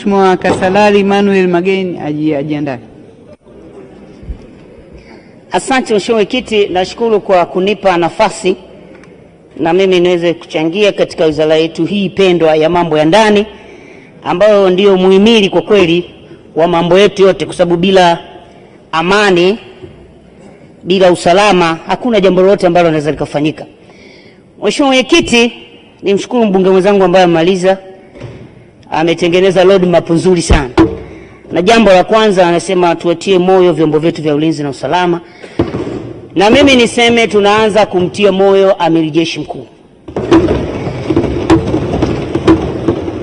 Mheshimiwa Kasalali Manuel Mageni ajiandae. Asante Mheshimiwa Mwenyekiti, nashukuru kwa kunipa nafasi na mimi niweze kuchangia katika wizara yetu hii pendwa ya mambo ya ndani, ambayo ndio muhimili kwa kweli wa mambo yetu yote, kwa sababu bila amani, bila usalama hakuna jambo lolote ambalo linaweza likafanyika. Mheshimiwa Mwenyekiti, nimshukuru mbunge mwenzangu ambaye amemaliza, ametengeneza roadmap nzuri sana. Na jambo la kwanza anasema tuwatie moyo vyombo vyetu vya ulinzi na usalama. Na mimi niseme tunaanza kumtia moyo Amiri Jeshi Mkuu.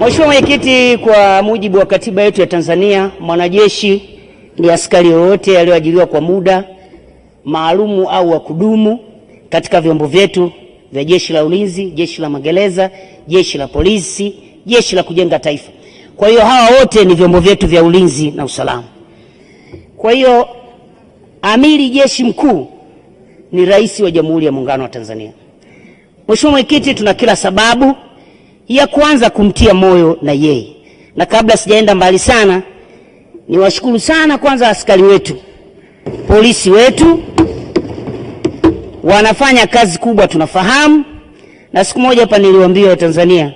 Mheshimiwa Mwenyekiti, kwa mujibu wa katiba yetu ya Tanzania, mwanajeshi ni askari yoyote aliyoajiriwa kwa muda maalumu au wa kudumu katika vyombo vyetu vya Jeshi la Ulinzi, Jeshi la Magereza, Jeshi la Polisi, Jeshi la Kujenga Taifa. Kwa hiyo hawa wote ni vyombo vyetu vya ulinzi na usalama. Kwa hiyo Amiri Jeshi Mkuu ni Rais wa Jamhuri ya Muungano wa Tanzania. Mheshimiwa Mwenyekiti, tuna kila sababu ya kuanza kumtia moyo na yeye. Na kabla sijaenda mbali sana, niwashukuru sana kwanza askari wetu, polisi wetu, wanafanya kazi kubwa tunafahamu. Na siku moja hapa niliwaambia Tanzania,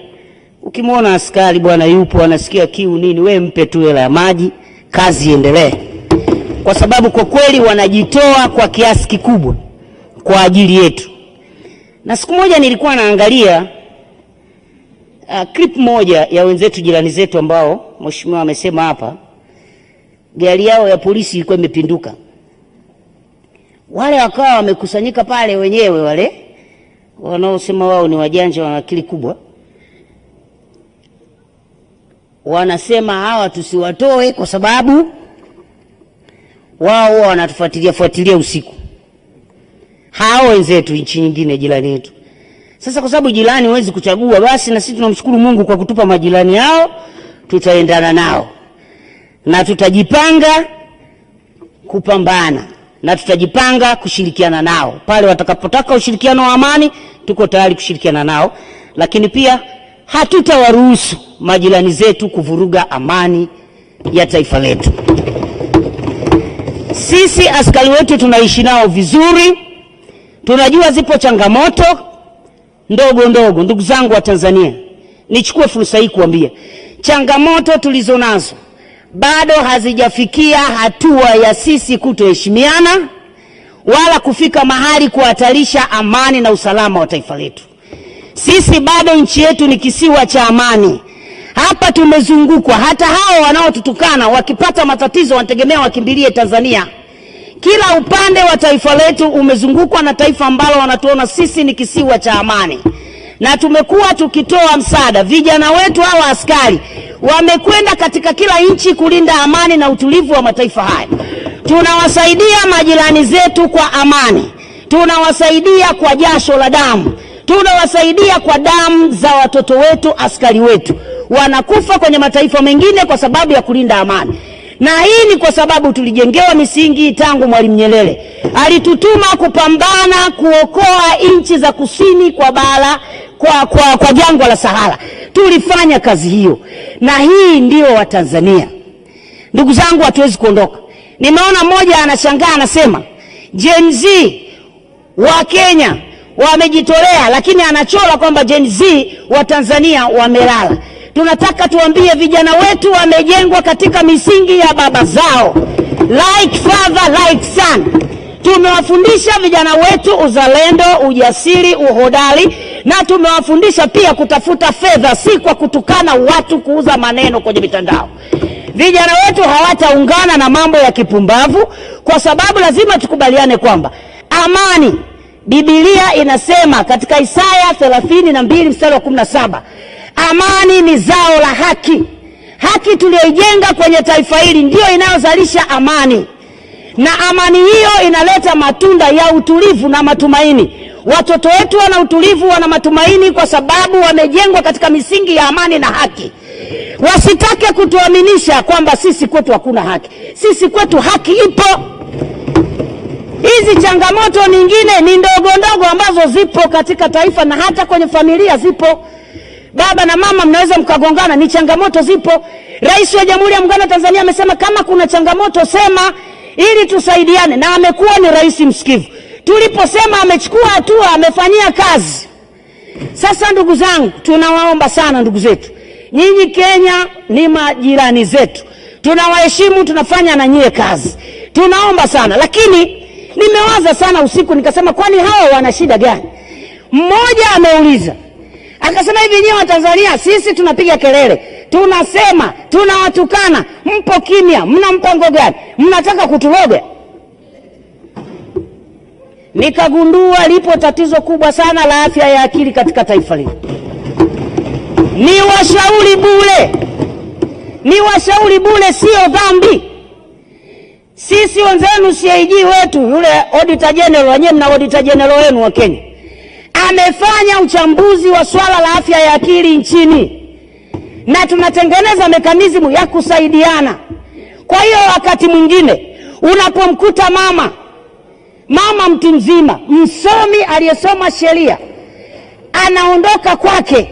ukimwona askari bwana yupo anasikia kiu nini, wewe mpe tu hela ya maji, kazi iendelee. Kwa sababu kwa kweli wanajitoa kwa kiasi kikubwa kwa ajili yetu. Na siku moja nilikuwa naangalia clip moja ya wenzetu jirani zetu ambao mheshimiwa amesema hapa, gari yao ya polisi ilikuwa imepinduka. Wale wakawa wamekusanyika pale wenyewe, wale wanaosema wao ni wajanja wana akili kubwa, wanasema hawa tusiwatoe kwa sababu wao wanatufuatilia usiku. Hao wenzetu nchi nyingine jirani yetu. Sasa kwa sababu jirani huwezi kuchagua, basi na sisi tunamshukuru Mungu kwa kutupa majirani hao, tutaendana nao. Na tutajipanga kupambana, na tutajipanga kushirikiana nao. Pale watakapotaka ushirikiano wa amani, tuko tayari kushirikiana nao, lakini pia hatutawaruhusu majirani zetu kuvuruga amani ya taifa letu. Sisi askari wetu tunaishi nao vizuri. Tunajua zipo changamoto ndogo ndogo. Ndugu zangu wa Tanzania, nichukue fursa hii kuambia, changamoto tulizonazo bado hazijafikia hatua ya sisi kutoheshimiana wala kufika mahali kuhatarisha amani na usalama wa taifa letu. Sisi bado nchi yetu ni kisiwa cha amani. Hapa tumezungukwa, hata hao wanaotutukana wakipata matatizo wanategemea wakimbilie Tanzania. Kila upande wa taifa letu umezungukwa na taifa ambalo wanatuona sisi ni kisiwa cha amani. Na tumekuwa tukitoa msaada. Vijana wetu hawa askari wamekwenda katika kila nchi kulinda amani na utulivu wa mataifa haya. Tunawasaidia majirani zetu kwa amani. Tunawasaidia kwa jasho la damu. Tunawasaidia kwa damu za watoto wetu, askari wetu. Wanakufa kwenye mataifa mengine kwa sababu ya kulinda amani. Na hii ni kwa sababu tulijengewa misingi tangu Mwalimu Nyerere. Alitutuma kupambana kuokoa nchi za kusini kwa bara kwa jangwa la Sahara. Tulifanya kazi hiyo. Na hii ndio wa Tanzania. Ndugu zangu, hatuwezi kuondoka. Nimeona mmoja anashangaa anasema, Gen Z wa Kenya wamejitolea, lakini anachora kwamba Gen Z wa Tanzania wamelala. Tunataka tuambie vijana wetu wamejengwa katika misingi ya baba zao. Like father, like son. Tumewafundisha vijana wetu uzalendo, ujasiri, uhodari, na tumewafundisha pia kutafuta fedha, si kwa kutukana watu, kuuza maneno kwenye mitandao. Vijana wetu hawataungana na mambo ya kipumbavu, kwa sababu lazima tukubaliane kwamba amani, Biblia inasema katika Isaya 32 mstari wa 17, amani ni zao la haki. Haki tuliyoijenga kwenye taifa hili ndio inayozalisha amani. Na amani hiyo inaleta matunda ya utulivu na matumaini. Watoto wetu wana utulivu, wana matumaini kwa sababu wamejengwa katika misingi ya amani na haki. Wasitake kutuaminisha kwamba sisi kwetu hakuna haki. Sisi kwetu haki ipo. Hizi changamoto nyingine ni ndogo ndogo ambazo zipo katika taifa na hata kwenye familia zipo. Baba na mama mnaweza mkagongana, ni changamoto zipo. Rais wa Jamhuri ya Muungano wa Tanzania amesema kama kuna changamoto sema ili tusaidiane, na amekuwa ni rais msikivu. Tuliposema amechukua hatua, amefanyia kazi. Sasa ndugu zangu, tunawaomba sana ndugu zetu, nyinyi Kenya ni majirani zetu, tunawaheshimu, tunafanya na nyie kazi, tunaomba sana. Lakini nimewaza sana usiku, nikasema kwani hawa wana shida gani? Mmoja ameuliza akasema, hivi nyinyi wa Tanzania sisi tunapiga kelele, tunasema, tunawatukana, mpo kimya, mna mpango gani? Mnataka kutuloga? Nikagundua lipo tatizo kubwa sana la afya ya akili katika taifa hili. Ni washauri bure, sio dhambi. Sisi wenzenu CAG wetu, yule auditor general, wenyewe mna auditor general wenu wa Kenya, amefanya uchambuzi wa swala la afya ya akili nchini, na tunatengeneza mekanizimu ya kusaidiana. Kwa hiyo wakati mwingine unapomkuta mama mtu mzima msomi aliyesoma sheria anaondoka kwake,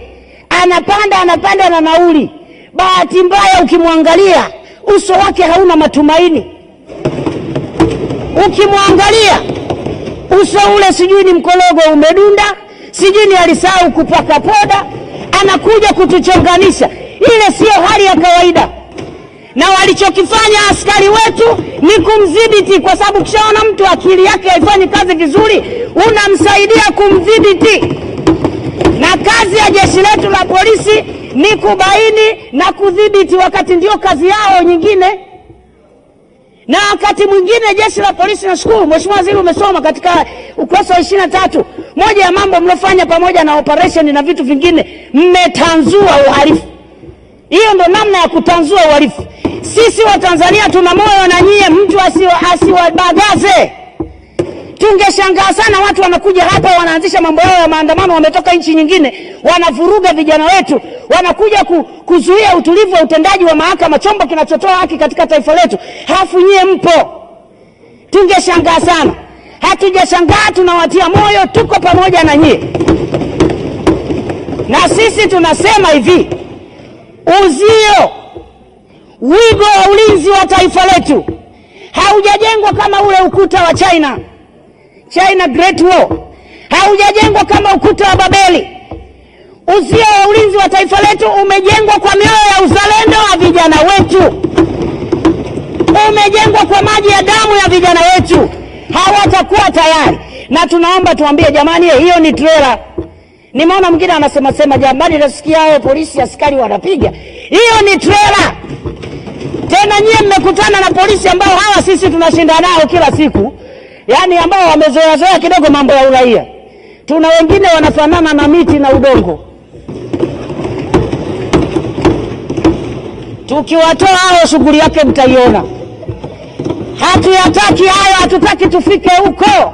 anapanda na nauli, bahati mbaya ukimwangalia uso wake hauna matumaini. Ukimwangalia uso ule, sijui ni mkologo umedunda, sijui ni alisahau kupaka poda, anakuja kutuchonganisha. Ile sio hali ya kawaida. Na walichokifanya askari wetu ni kumdhibiti, kwa sababu kishaona mtu akili yake haifanyi kazi vizuri, unamsaidia kumdhibiti. Na kazi ya jeshi letu la polisi ni kubaini na kudhibiti, wakati ndio kazi yao nyingine. Na wakati mwingine jeshi la polisi, nashukuru Mheshimiwa Waziri umesoma katika ukurasa wa 23, moja ya mambo mlofanya pamoja na operation na vitu vingine, mmetanzua uhalifu. Hiyo ndo namna ya kutanzua uhalifu. Sisi wa Tanzania tuna moyo na nyie, mtu asiwabagaze. Tungeshangaa sana watu wanakuja hapa wanaanzisha mambo yao ya maandamano, wametoka nchi nyingine, wanavuruga vijana wetu, wanakuja kuzuia utulivu wa utendaji wa mahakama, chombo kinachotoa haki katika taifa letu, halafu nyie mpo. Tungeshangaa sana. Hatujashangaa, tunawatia moyo, tuko pamoja na nyie. Na sisi tunasema hivi, uzio, wigo wa ulinzi wa taifa letu haujajengwa kama ule ukuta wa China Great Wall, haujajengwa kama ukuta wa Babeli. Uzio wa ulinzi wa taifa letu umejengwa kwa mioyo ya uzalendo wa vijana wetu, umejengwa kwa maji ya damu ya vijana wetu. Hawatakuwa tayari, na tunaomba tuambie, jamani, hiyo ni trailer. Nimeona mwingine anasema jamani, nasikia hao polisi askari wanapiga, hiyo ni trailer. Tena nyie mmekutana na polisi ambao hawa sisi tunashinda nao kila siku, yani ambao wamezoea kidogo mambo ya uraia. Tuna wengine wanafanana na miti na udongo. Tukiwatoa hao, shughuli yake mtaiona. Hatuyataki hayo, hatutaki tufike huko.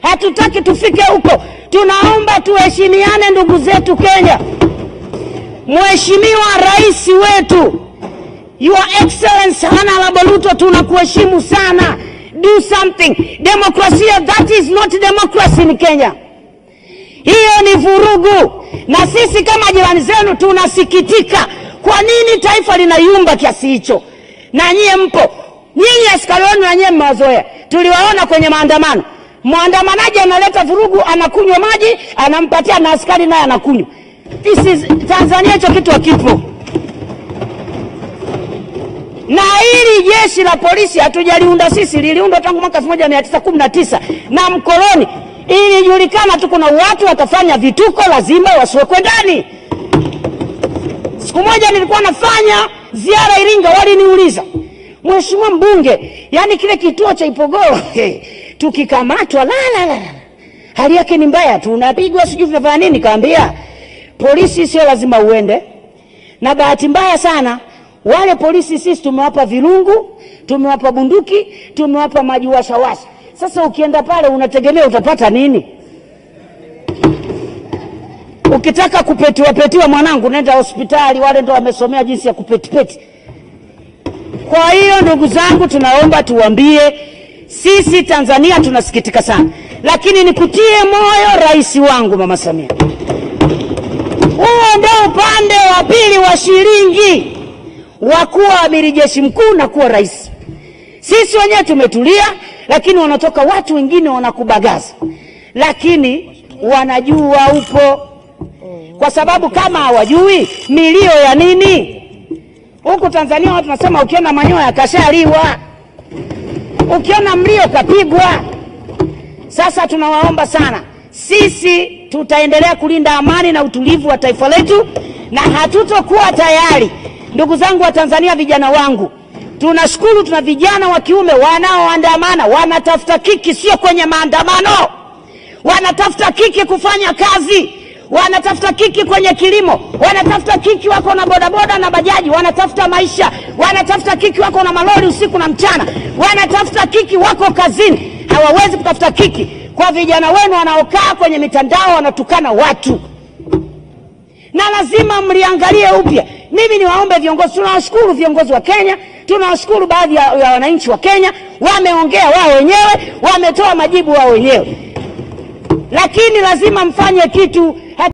Hatutaki tufike huko. Tunaomba tuheshimiane ndugu zetu Kenya. Mheshimiwa Rais wetu, Your Excellency Honorable Ruto, tunakuheshimu sana. Do something. Demokrasia, that is not democracy in Kenya. Hiyo ni vurugu. Na sisi kama jirani zenu tunasikitika. Kwa nini taifa linayumba kiasi hicho? Na nyie mpo. Nyinyi askari wenu na nyie mmewazoea. Tuliwaona kwenye maandamano. Mwandamanaji analeta vurugu, anakunywa maji, anampatia na askari naye anakunywa. This is Tanzania, hicho kitu hakipo. Na hili jeshi la polisi hatujaliunda sisi, liliundwa tangu mwaka 1919 na mkoloni. Ilijulikana tu kuna watu watafanya vituko, lazima wasiwekwe ndani. Siku moja nilikuwa nafanya ziara Iringa, waliniuliza, Mheshimiwa mbunge, yani kile kituo cha Ipogoro tukikamatwa hali yake ni mbaya, tunapigwa sijui tunafanya nini. Nikamwambia polisi sio lazima uende, na bahati mbaya sana wale polisi sisi tumewapa virungu, tumewapa bunduki, tumewapa maji washawasha. Sasa ukienda pale unategemea utapata nini? Ukitaka kupetiwa mwanangu, nenda hospitali, wale ndio wamesomea jinsi ya kupetipeti. Kwa hiyo ndugu zangu, tunaomba tuambie, sisi Tanzania tunasikitika sana, lakini nikutie moyo rais wangu Mama Samia. Huo ndio upande wa pili wa shilingi wa kuwa amiri jeshi mkuu na kuwa rais. Sisi wenyewe tumetulia, lakini wanatoka watu wengine wanakubagaza, lakini wanajua upo. Kwa sababu kama hawajui, milio ya nini? Huku Tanzania watu nasema ukiona manyoya kashaliwa, ukiona mlio kapigwa. Sasa tunawaomba sana, sisi tutaendelea kulinda amani na utulivu wa taifa letu, na hatutokuwa tayari. Ndugu zangu wa Tanzania, vijana wangu, tunashukuru tuna vijana wa kiume wanaoandamana, wanatafuta kiki, sio kwenye maandamano. Wanatafuta kiki kufanya kazi, wanatafuta kiki kwenye kilimo, wanatafuta kiki wako na bodaboda na bajaji, wanatafuta maisha, wanatafuta kiki wako na malori usiku na mchana, wanatafuta kiki wako kazini. Hawawezi kutafuta kiki kwa vijana wenu wanaokaa kwenye mitandao wanatukana watu. Na lazima mliangalie upya. Mimi niwaombe viongozi, tunawashukuru viongozi wa Kenya, tunawashukuru baadhi ya wananchi wa Kenya, wameongea wao wenyewe, wametoa majibu wao wenyewe. Lakini lazima mfanye kitu.